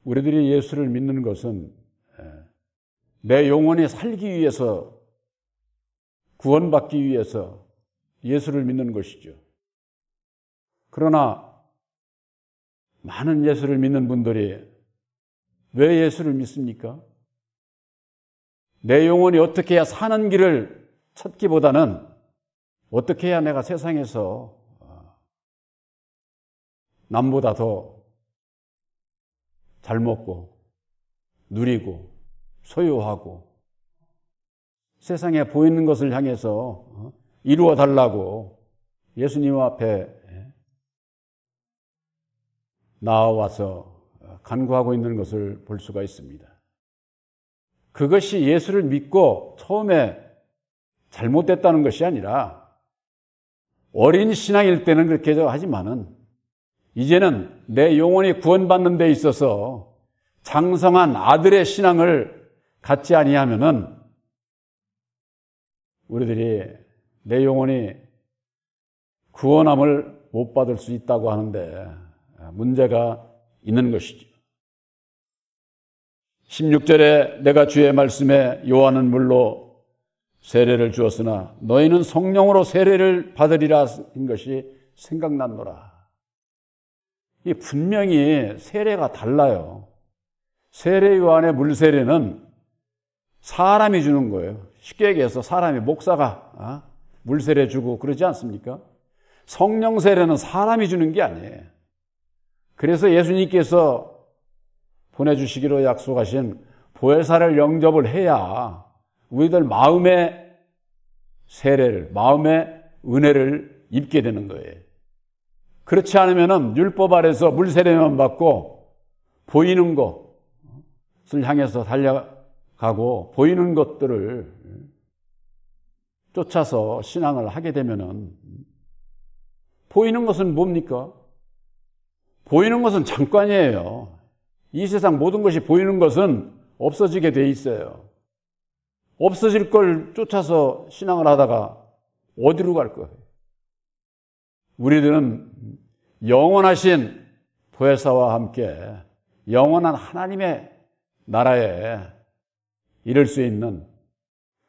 우리들이 예수를 믿는 것은 내 영혼이 살기 위해서, 구원받기 위해서 예수를 믿는 것이죠. 그러나 많은 예수를 믿는 분들이 왜 예수를 믿습니까? 내 영혼이 어떻게 해야 사는 길을 찾기보다는 어떻게 해야 내가 세상에서 남보다 더 잘 먹고 누리고 소유하고 세상에 보이는 것을 향해서 이루어 달라고 예수님 앞에 나와서 간구하고 있는 것을 볼 수가 있습니다. 그것이 예수를 믿고 처음에 잘못됐다는 것이 아니라 어린 신앙일 때는 그렇게 하지만은 이제는 내 영혼이 구원받는 데 있어서 장성한 아들의 신앙을 갖지 아니하면은 우리들이 내 영혼이 구원함을 못 받을 수 있다고 하는데 문제가 있는 것이죠. 16절에 내가 주의 말씀에 요한은 물로 세례를 주었으나 너희는 성령으로 세례를 받으리라 한 것이 생각났노라. 이 분명히 세례가 달라요. 세례 요한의 물세례는 사람이 주는 거예요. 쉽게 얘기해서 사람이 목사가 물세례 주고 그러지 않습니까? 성령 세례는 사람이 주는 게 아니에요. 그래서 예수님께서 보내주시기로 약속하신 보혜사를 영접을 해야 우리들 마음의 세례를, 마음의 은혜를 입게 되는 거예요. 그렇지 않으면 율법 아래서 물세례만 받고 보이는 것을 향해서 달려가고 보이는 것들을 쫓아서 신앙을 하게 되면은 보이는 것은 뭡니까? 보이는 것은 잠깐이에요. 이 세상 모든 것이 보이는 것은 없어지게 돼 있어요. 없어질 걸 쫓아서 신앙을 하다가 어디로 갈 거예요? 우리들은 영원하신 보혜사와 함께 영원한 하나님의 나라에 이를 수 있는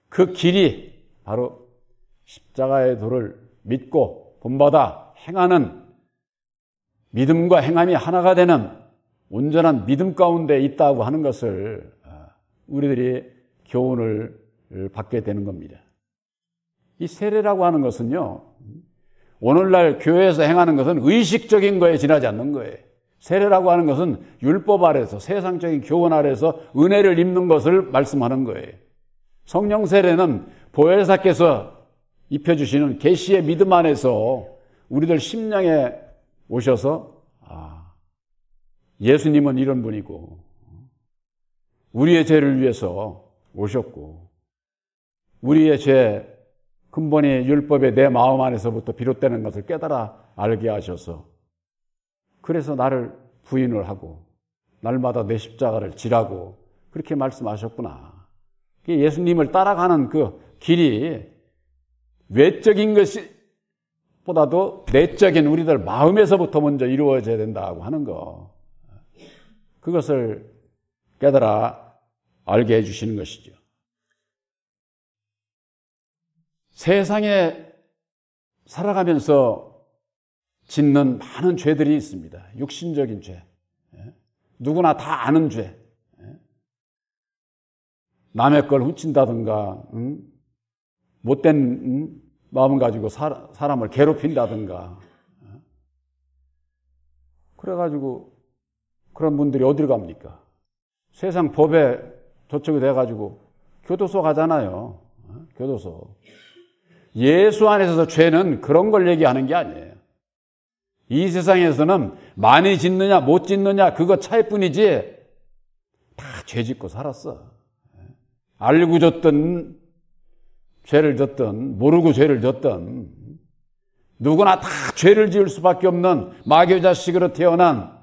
그 길이 바로 십자가의 도를 믿고 본받아 행하는 믿음과 행함이 하나가 되는 온전한 믿음 가운데 있다고 하는 것을 우리들이 교훈을 받게 되는 겁니다. 이 세례라고 하는 것은요, 오늘날 교회에서 행하는 것은 의식적인 거에 지나지 않는 거예요. 세례라고 하는 것은 율법 아래서, 세상적인 교훈 아래서 은혜를 입는 것을 말씀하는 거예요. 성령 세례는 보혜사께서 입혀주시는 계시의 믿음 안에서 우리들 심령에 오셔서 예수님은 이런 분이고 우리의 죄를 위해서 오셨고 우리의 죄 근본이 율법의 내 마음 안에서부터 비롯되는 것을 깨달아 알게 하셔서 그래서 나를 부인을 하고 날마다 내 십자가를 지라고 그렇게 말씀하셨구나. 예수님을 따라가는 그 길이 외적인 것보다도 내적인 우리들 마음에서부터 먼저 이루어져야 된다고 하는 거. 그것을 깨달아 알게 해주시는 것이죠. 세상에 살아가면서 짓는 많은 죄들이 있습니다. 육신적인 죄. 누구나 다 아는 죄. 남의 걸 훔친다든가, 못된 마음 가지고 사람을 괴롭힌다든가. 그래가지고 그런 분들이 어디로 갑니까? 세상 법에 저촉이 돼가지고 교도소 가잖아요. 교도소. 예수 안에서 죄는 그런 걸 얘기하는 게 아니에요. 이 세상에서는 많이 짓느냐 못 짓느냐 그거 차이뿐이지 다 죄 짓고 살았어. 알고 졌든 죄를 졌든 모르고 죄를 졌든 누구나 다 죄를 지을 수밖에 없는 마귀의 자식으로 태어난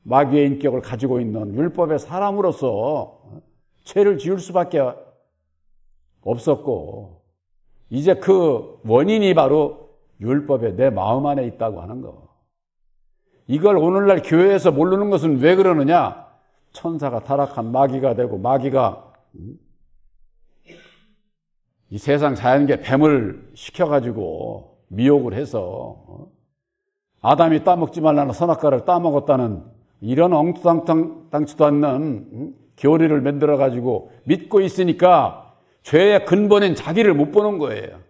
마귀의 인격을 가지고 있는 율법의 사람으로서 죄를 지을 수밖에 없었고 이제 그 원인이 바로 율법의 내 마음 안에 있다고 하는 거. 이걸 오늘날 교회에서 모르는 것은 왜 그러느냐? 천사가 타락한 마귀가 되고 마귀가 이 세상 자연계 뱀을 시켜가지고 미혹을 해서 아담이 따먹지 말라는 선악과를 따먹었다는 이런 엉뚱땅치도 않는 교리를 만들어가지고 믿고 있으니까 죄의 근본인 자기를 못 보는 거예요.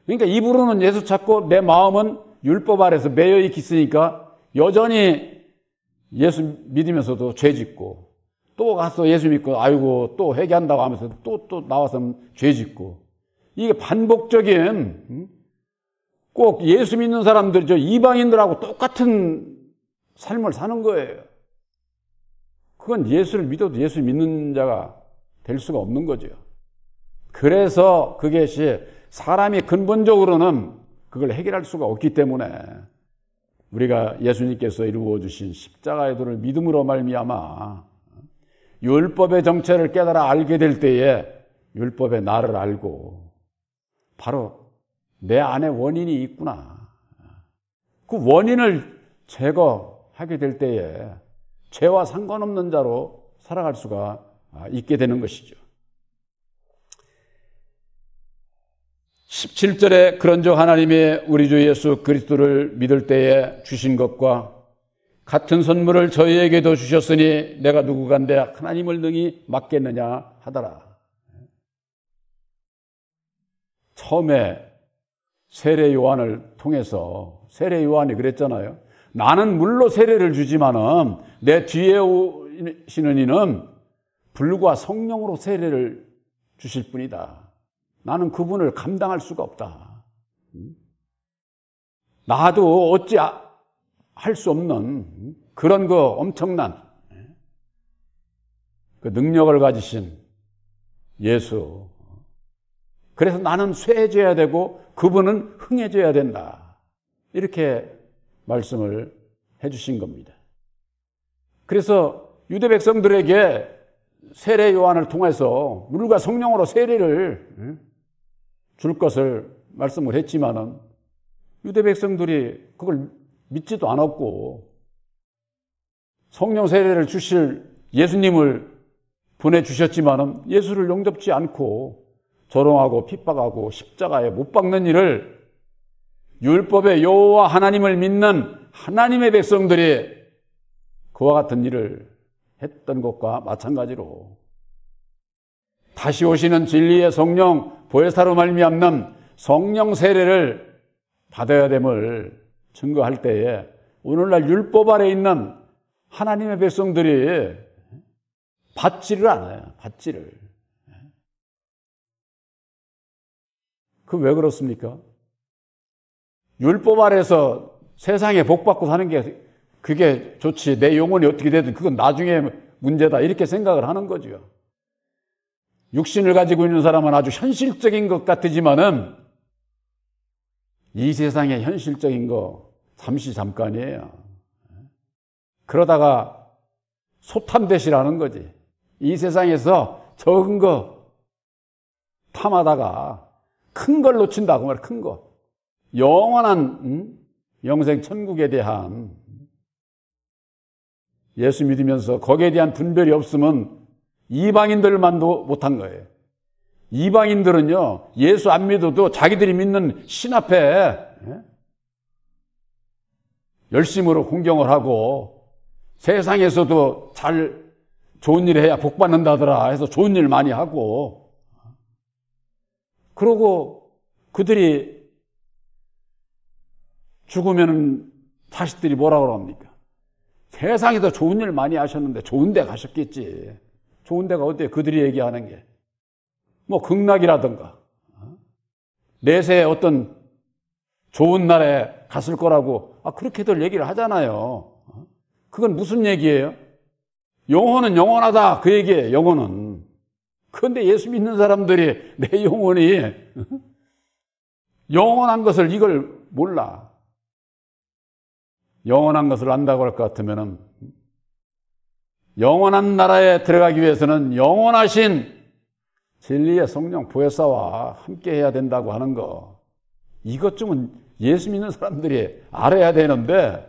그러니까 입으로는 예수 찾고 내 마음은 율법 아래서 매여 있으니까 여전히 예수 믿으면서도 죄 짓고 또 가서 예수 믿고 아이고 또 회개한다고 하면서 또 나와서 죄 짓고 이게 반복적인 꼭 예수 믿는 사람들 저 이방인들하고 똑같은 삶을 사는 거예요. 그건 예수를 믿어도 예수 믿는 자가 될 수가 없는 거죠. 그래서 그것이 사람이 근본적으로는 그걸 해결할 수가 없기 때문에 우리가 예수님께서 이루어 주신 십자가의 도를 믿음으로 말미암아 율법의 정체를 깨달아 알게 될 때에 율법의 나를 알고 바로 내 안에 원인이 있구나. 그 원인을 제거하게 될 때에 죄와 상관없는 자로 살아갈 수가 있게 되는 것이죠. 17절에 그런즉 하나님이 우리 주 예수 그리스도를 믿을 때에 주신 것과 같은 선물을 저희에게도 주셨으니 내가 누구간데 하나님을 능히 막겠느냐 하더라. 처음에 세례 요한을 통해서 세례 요한이 그랬잖아요. 나는 물로 세례를 주지만은 내 뒤에 오시는 이는 불과 성령으로 세례를 주실 뿐이다. 나는 그분을 감당할 수가 없다. 나도 어찌 할 수 없는 그런 그 엄청난 그 능력을 가지신 예수. 그래서 나는 쇠해져야 되고 그분은 흥해져야 된다. 이렇게 말씀을 해주신 겁니다. 그래서 유대 백성들에게 세례 요한을 통해서 물과 성령으로 세례를 줄 것을 말씀을 했지만은 유대 백성들이 그걸 믿지도 않았고 성령 세례를 주실 예수님을 보내주셨지만은 예수를 용접지 않고 조롱하고 핍박하고 십자가에 못 박는 일을 율법의 여호와 하나님을 믿는 하나님의 백성들이 그와 같은 일을 했던 것과 마찬가지로 다시 오시는 진리의 성령 보혜사로 말미암는 성령 세례를 받아야 됨을 증거할 때에 오늘날 율법 아래 있는 하나님의 백성들이 받지를 않아요. 받지를. 그 왜 그렇습니까? 율법 아래서 세상에 복받고 사는 게 그게 좋지. 내 영혼이 어떻게 되든 그건 나중에 문제다. 이렇게 생각을 하는 거죠. 육신을 가지고 있는 사람은 아주 현실적인 것 같지만은 이 세상의 현실적인 거 잠시 잠깐이에요. 그러다가 소탐대시라는 거지. 이 세상에서 적은 거 탐하다가 큰 걸 놓친다고 말이야. 큰 거. 영원한 영생 천국에 대한 예수 믿으면서 거기에 대한 분별이 없으면 이방인들만도 못한 거예요. 이방인들은요, 예수 안 믿어도 자기들이 믿는 신 앞에 열심으로 공경을 하고 세상에서도 잘 좋은 일 해야 복 받는다더라 해서 좋은 일 많이 하고 그러고 그들이 죽으면 자식들이 뭐라고 합니까? 세상에서 좋은 일 많이 하셨는데 좋은 데 가셨겠지. 좋은 데가 어때요? 그들이 얘기하는 게. 뭐 극락이라든가 내세에 어떤 좋은 날에 갔을 거라고 그렇게들 얘기를 하잖아요. 그건 무슨 얘기예요? 영혼은 영원하다 그 얘기예요. 영혼은. 그런데 예수 믿는 사람들이 내 영혼이 영원한 것을 이걸 몰라. 영원한 것을 안다고 할 것 같으면은 영원한 나라에 들어가기 위해서는 영원하신 진리의 성령 보혜사와 함께 해야 된다고 하는 거. 이것 좀은 예수 믿는 사람들이 알아야 되는데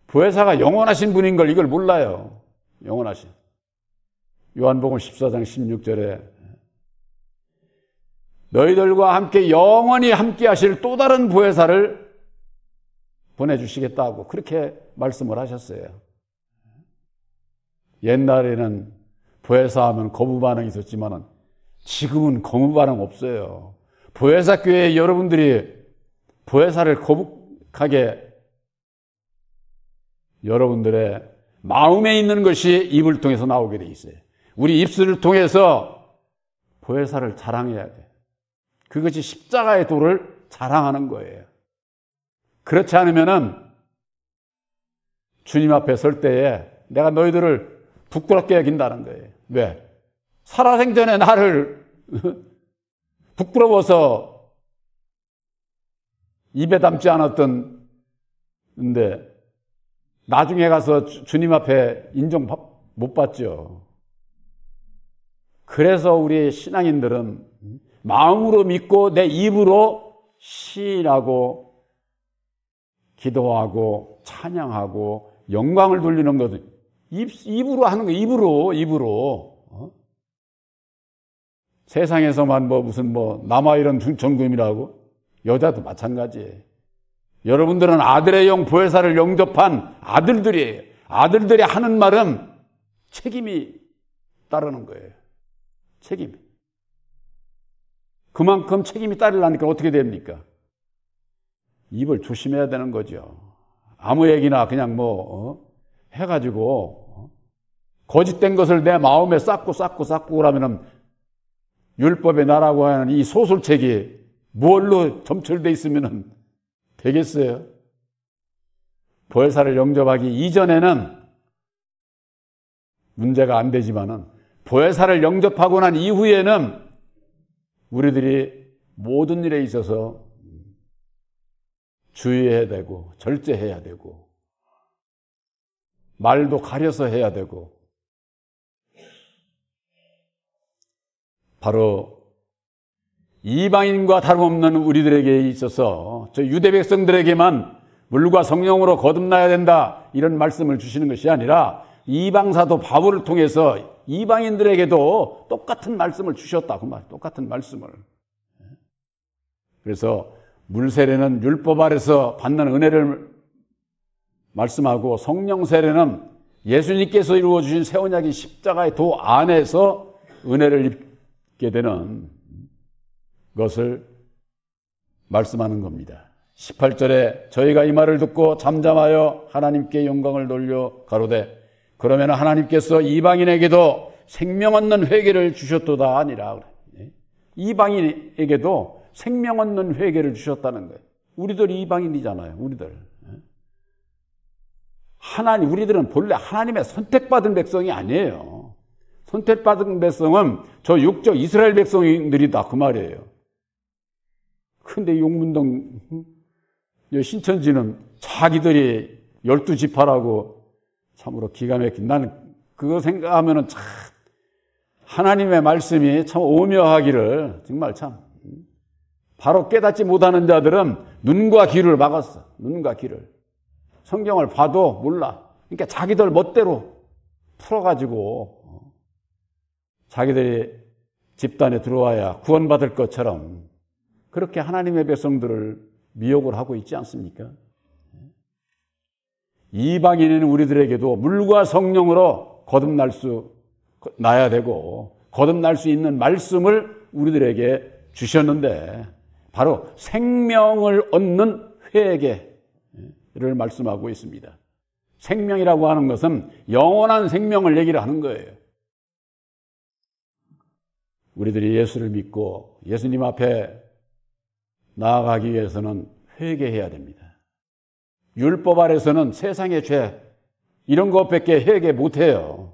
보혜사가 영원하신 분인 걸 이걸 몰라요. 영원하신. 요한복음 14장 16절에 너희들과 함께 영원히 함께 하실 또 다른 보혜사를 보내주시겠다고 그렇게 말씀을 하셨어요. 옛날에는 보혜사 하면 거부 반응이 있었지만 지금은 거부 반응 없어요. 보혜사 교회에 여러분들이 보혜사를 거북하게 여러분들의 마음에 있는 것이 입을 통해서 나오게 돼 있어요. 우리 입술을 통해서 보혜사를 자랑해야 돼. 그것이 십자가의 도를 자랑하는 거예요. 그렇지 않으면은 주님 앞에 설 때에 내가 너희들을 부끄럽게 여긴다는 거예요. 왜? 살아생전에 나를 부끄러워서 입에 담지 않았던 근데 나중에 가서 주님 앞에 인정 못 받죠. 그래서 우리 신앙인들은 마음으로 믿고 내 입으로 시인하고 기도하고 찬양하고 영광을 돌리는 것은 입으로 하는 거예요. 입으로. 세상에서만 무슨 남아이런 전금이라고 여자도 마찬가지예요. 여러분들은 아들의 영 보혜사를 영접한 아들들이에요. 아들들이 하는 말은 책임이 따르는 거예요. 책임. 그만큼 책임이 따르려니까 어떻게 됩니까? 입을 조심해야 되는 거죠. 아무 얘기나 그냥 해가지고 거짓된 것을 내 마음에 쌓고 그러면은 율법의 나라고 하는 이 소설책이 뭘로 점철되어 있으면은 되겠어요? 보혜사를 영접하기 이전에는 문제가 안 되지만은 보혜사를 영접하고 난 이후에는 우리들이 모든 일에 있어서 주의해야 되고 절제해야 되고 말도 가려서 해야 되고 바로 이방인과 다름없는 우리들에게 있어서 저 유대 백성들에게만 물과 성령으로 거듭나야 된다 이런 말씀을 주시는 것이 아니라 이방사도 바울을 통해서 이방인들에게도 똑같은 말씀을 주셨다 그 말, 똑같은 말씀을. 그래서 물세례는 율법 아래서 받는 은혜를 말씀하고 성령 세례는 예수님께서 이루어 주신 새 언약인 십자가의 도 안에서 은혜를 입게 되는 것을 말씀하는 겁니다. 18절에 저희가 이 말을 듣고 잠잠하여 하나님께 영광을 돌려 가로되 그러면 하나님께서 이방인에게도 생명 얻는 회개를 주셨도다 아니라. 이방인에게도 생명 얻는 회개를 주셨다는 거예요. 우리들이 이방인이잖아요. 우리들은 본래 하나님의 선택받은 백성이 아니에요. 선택받은 백성은 저 육적 이스라엘 백성들이다 그 말이에요. 근데 용문동 신천지는 자기들이 12지파라고 참으로 기가 막힌. 나는 그거 생각하면은 참 하나님의 말씀이 참 오묘하기를 정말 참 바로 깨닫지 못하는 자들은 눈과 귀를 막았어. 눈과 귀를. 성경을 봐도 몰라. 그러니까 자기들 멋대로 풀어가지고 자기들이 집단에 들어와야 구원받을 것처럼 그렇게 하나님의 백성들을 미혹을 하고 있지 않습니까? 이방인은 우리들에게도 물과 성령으로 거듭나야 되고 거듭날 수 있는 말씀을 우리들에게 주셨는데 바로 생명을 얻는 회개를 말씀하고 있습니다. 생명이라고 하는 것은 영원한 생명을 얘기를 하는 거예요. 우리들이 예수를 믿고 예수님 앞에 나아가기 위해서는 회개해야 됩니다. 율법 아래서는 세상의 죄 이런 것밖에 회개 못해요.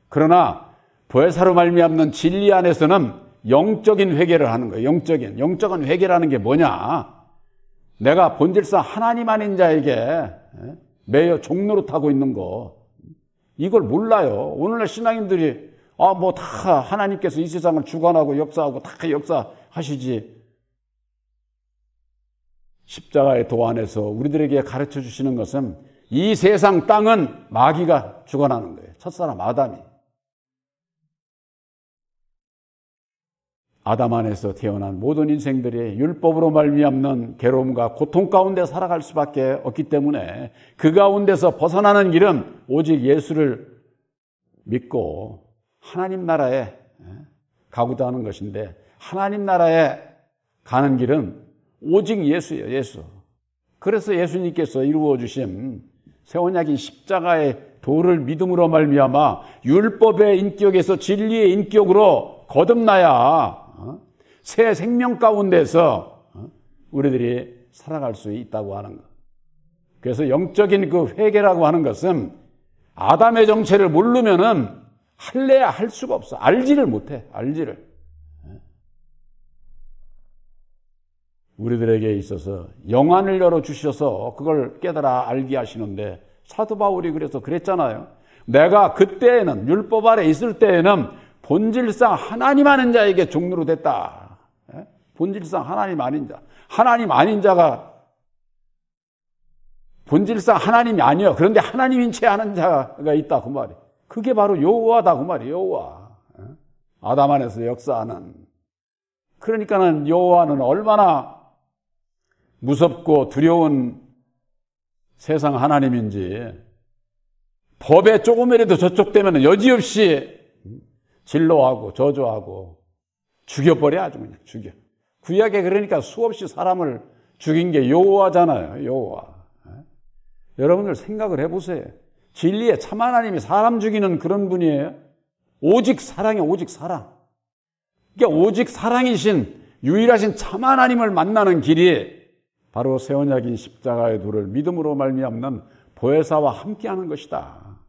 그러나 보혜사로 말미암는 진리 안에서는 영적인 회개를 하는 거예요. 영적인 회개라는 게 뭐냐? 내가 본질상 하나님 아닌 자에게 매여 종노릇하고 있는 거 이걸 몰라요. 오늘날 신앙인들이 다 하나님께서 이 세상을 주관하고 역사하고 다 역사하시지. 십자가의 도 안에서 우리들에게 가르쳐 주시는 것은 이 세상 땅은 마귀가 주관하는 거예요. 첫사람 아담이. 아담 안에서 태어난 모든 인생들이 율법으로 말미암는 괴로움과 고통 가운데 살아갈 수밖에 없기 때문에 그 가운데서 벗어나는 길은 오직 예수를 믿고 하나님 나라에 가고자 하는 것인데, 하나님 나라에 가는 길은 오직 예수예요. 예수. 그래서 예수님께서 이루어 주신 새 언약인 십자가의 도를 믿음으로 말미암아 율법의 인격에서 진리의 인격으로 거듭나야 새 생명 가운데서 우리들이 살아갈 수 있다고 하는 것. 그래서 영적인 그 회개라고 하는 것은 아담의 정체를 모르면은 할래야 할 수가 없어. 알지를 못해. 알지를. 우리들에게 있어서 영안을 열어주셔서 그걸 깨달아 알게 하시는데, 사도 바울이 그래서 그랬잖아요. 내가 그때에는, 율법 아래 있을 때에는 본질상 하나님 아닌 자에게 종로로 됐다. 본질상 하나님 아닌 자. 하나님 아닌 자가 본질상 하나님이 아니요. 그런데 하나님인 채 하는 자가 있다. 그 말이. 그게 바로 여호와다. 그 말이 여호와. 아담 안에서 역사하는. 그러니까는 여호와는 얼마나 무섭고 두려운 세상 하나님인지, 법에 조금이라도 저촉되면 여지없이 진노하고 저주하고 죽여버려. 아주 그냥 죽여. 구약에 그러니까 수없이 사람을 죽인 게 여호와잖아요. 여호와. 여러분들 생각을 해보세요. 진리의 참 하나님이 사람 죽이는 그런 분이에요. 오직 사랑이에요. 오직 사랑. 그러니까 오직 사랑이신 유일하신 참 하나님을 만나는 길이 바로 새 언약인 십자가의 도를 믿음으로 말미암는 보혜사와 함께하는 것이다.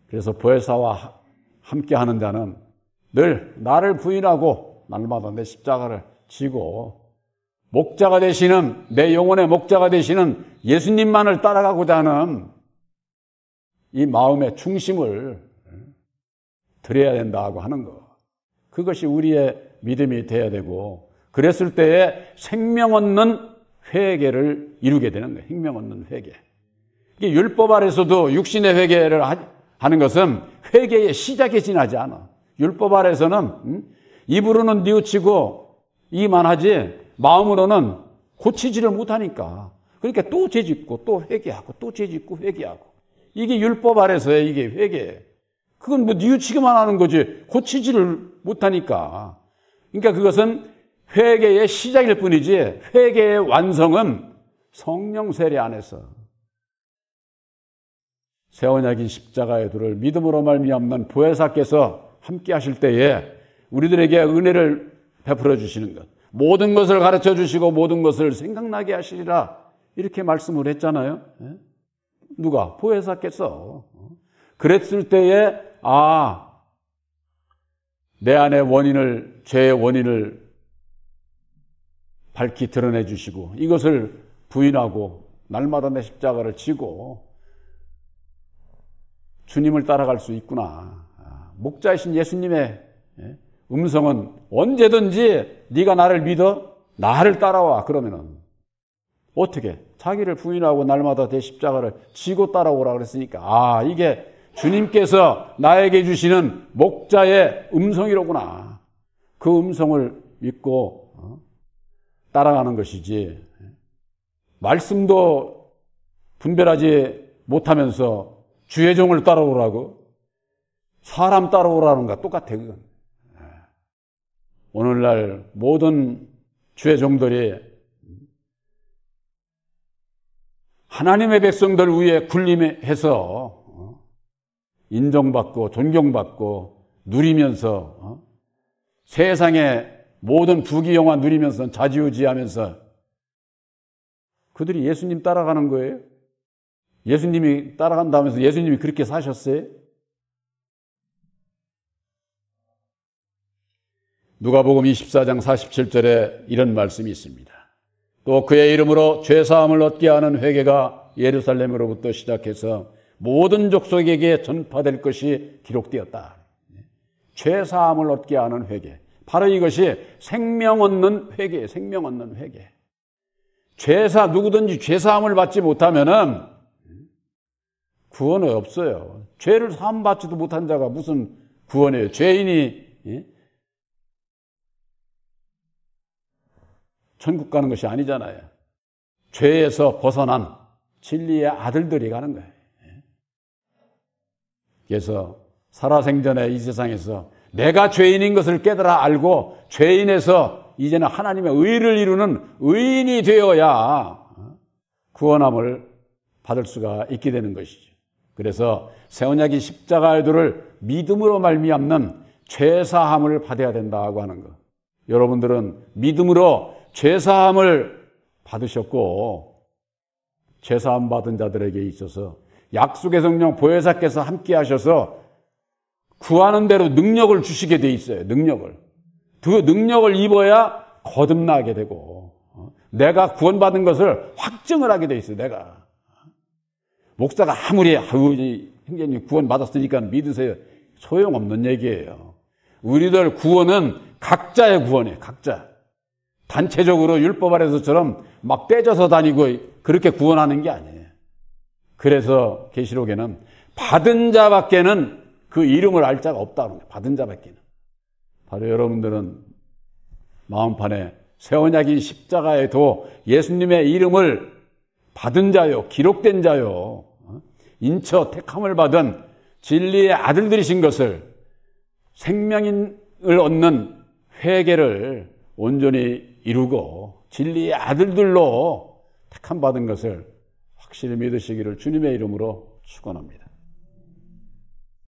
그래서 보혜사와 함께하는 자는 늘 나를 부인하고 날마다 내 십자가를 지고 목자가 되시는, 내 영혼의 목자가 되시는 예수님만을 따라가고자 하는 이 마음의 중심을 드려야 된다고 하는 것. 그것이 우리의 믿음이 되어야 되고, 그랬을 때에 생명 얻는 회개를 이루게 되는 거예요. 생명 얻는 회개. 이게 율법 아래서도 육신의 회개를 하는 것은 회개의 시작에 지나지 않아. 율법 아래서는 입으로는 뉘우치고 이만 하지 마음으로는 고치지를 못하니까. 그러니까 또 죄짓고 또 회개하고 또 죄짓고 회개하고. 이게 율법 아래서의 이게 회개. 그건 뭐 뉘우치기만 하는 거지 고치지를 못하니까. 그러니까 그것은 회개의 시작일 뿐이지 회개의 완성은 성령 세례 안에서 새 언약인 십자가의 도를 믿음으로 말미암는 보혜사께서 함께 하실 때에 우리들에게 은혜를 베풀어 주시는 것, 모든 것을 가르쳐 주시고 모든 것을 생각나게 하시리라, 이렇게 말씀을 했잖아요. 누가? 보혜사께서. 그랬을 때에 내 안의 원인을, 죄의 원인을 밝히 드러내 주시고 이것을 부인하고 날마다 내 십자가를 지고 주님을 따라갈 수 있구나. 목자이신 예수님의 음성은 언제든지 네가 나를 믿어? 나를 따라와. 그러면은 어떻게? 자기를 부인하고 날마다 내 십자가를 지고 따라오라 그랬으니까 이게 주님께서 나에게 주시는 목자의 음성이로구나. 그 음성을 믿고 따라가는 것이지, 말씀도 분별하지 못하면서 주의 종을 따라오라고, 사람 따라오라는 것과 똑같아. 그건. 오늘날 모든 주의 종들이 하나님의 백성들 위에 군림해서 인정받고 존경받고 누리면서 세상의 모든 부귀영화 누리면서 좌지우지하면서 그들이 예수님 따라가는 거예요? 예수님이 따라간다면서 예수님이 그렇게 사셨어요? 누가복음 24장 47절에 이런 말씀이 있습니다. 또 그의 이름으로 죄사함을 얻게 하는 회개가 예루살렘으로부터 시작해서 모든 족속에게 전파될 것이 기록되었다. 죄사함을 얻게 하는 회개. 바로 이것이 생명 얻는 회개예요. 생명 얻는 회개. 누구든지 죄사함을 받지 못하면은 구원은 없어요. 죄를 사함받지도 못한 자가 무슨 구원이에요. 죄인이 천국 가는 것이 아니잖아요. 죄에서 벗어난 진리의 아들들이 가는 거예요. 그래서 살아생전에 이 세상에서 내가 죄인인 것을 깨달아 알고 죄인에서 이제는 하나님의 의를 이루는 의인이 되어야 구원함을 받을 수가 있게 되는 것이죠. 그래서 새 언약이 십자가의 도를 믿음으로 말미암는 죄사함을 받아야 된다고 하는 것. 여러분들은 믿음으로 죄사함을 받으셨고 죄사함 받은 자들에게 있어서 약속의 성령 보혜사께서 함께 하셔서 구하는 대로 능력을 주시게 돼 있어요. 능력을. 그 능력을 입어야 거듭나게 되고 내가 구원받은 것을 확증을 하게 돼 있어요. 내가. 목사가 아무리 형제님 구원받았으니까 믿으세요. 소용없는 얘기예요. 우리들 구원은 각자의 구원이에요. 각자. 단체적으로 율법 아래서처럼 막 떼져서 다니고 그렇게 구원하는 게 아니에요. 그래서 계시록에는 받은 자밖에는 그 이름을 알 자가 없다는 거예요. 받은 자밖에는. 바로 여러분들은 마음판에 새 언약인 십자가의 도 예수님의 이름을 받은 자요. 기록된 자요. 인처 택함을 받은 진리의 아들들이신 것을 생명을 얻는 회개를 온전히 이루고 진리의 아들들로 택함 받은 것을 확실히 믿으시기를 주님의 이름으로 축원합니다.